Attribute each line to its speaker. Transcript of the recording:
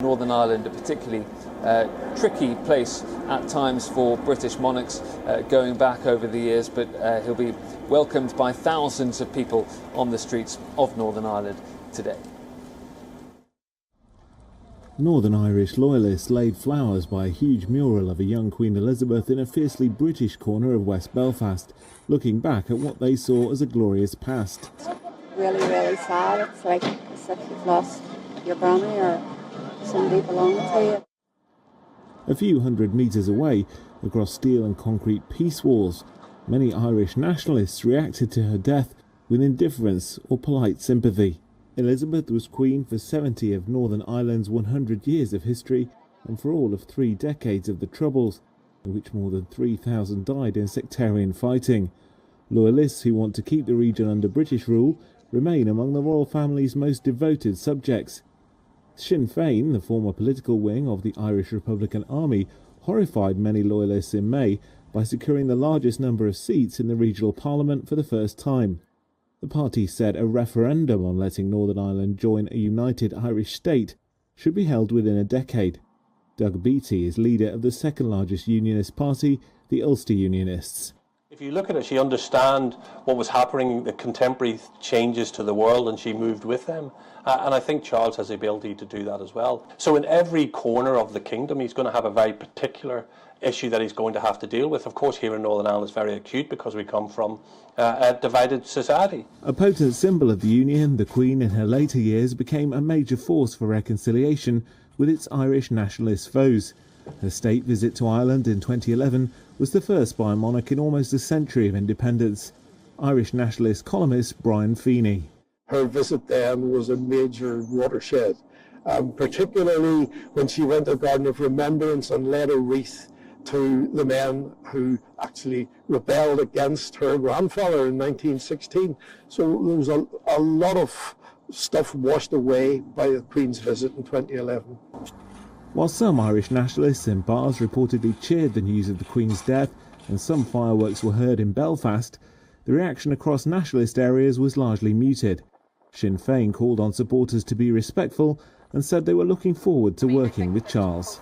Speaker 1: Northern Ireland, a particularly tricky place at times for British monarchs going back over the years, but he'll be welcomed by thousands of people on the streets of Northern Ireland today.
Speaker 2: Northern Irish Loyalists laid flowers by a huge mural of a young Queen Elizabeth in a fiercely British corner of West Belfast, looking back at what they saw as a glorious past.
Speaker 3: Really, really sad. It's like as if you've lost your granny or somebody belonging to you.
Speaker 2: A few hundred metres away, across steel and concrete peace walls, many Irish nationalists reacted to her death with indifference or polite sympathy. Elizabeth was Queen for 70 of Northern Ireland's 100 years of history and for all of 3 decades of the Troubles, in which more than 3,000 died in sectarian fighting. Loyalists who want to keep the region under British rule remain among the royal family's most devoted subjects. Sinn Fein, the former political wing of the Irish Republican Army, horrified many Loyalists in May by securing the largest number of seats in the regional parliament for the first time. The party said a referendum on letting Northern Ireland join a united Irish state should be held within a decade. Doug Beattie is leader of the second largest unionist party, the Ulster Unionists.
Speaker 4: If you look at it, she understood what was happening, the contemporary changes to the world, and she moved with them. And I think Charles has the ability to do that as well. So in every corner of the kingdom, he's going to have a very particular issue that he's going to have to deal with. Of course, here in Northern Ireland, it's very acute because we come from a divided society.
Speaker 2: A potent symbol of the Union, the Queen in her later years became a major force for reconciliation with its Irish nationalist foes. Her state visit to Ireland in 2011 was the first by a monarch in almost a century of independence. Irish nationalist columnist Brian Feeney.
Speaker 5: Her visit then was a major watershed, particularly when she went to Garden of Remembrance and led a wreath to the men who actually rebelled against her grandfather in 1916. So there was a lot of stuff washed away by the Queen's visit in 2011.
Speaker 2: While some Irish nationalists in bars reportedly cheered the news of the Queen's death and some fireworks were heard in Belfast, the reaction across nationalist areas was largely muted. Sinn Fein called on supporters to be respectful and said they were looking forward to working with Charles.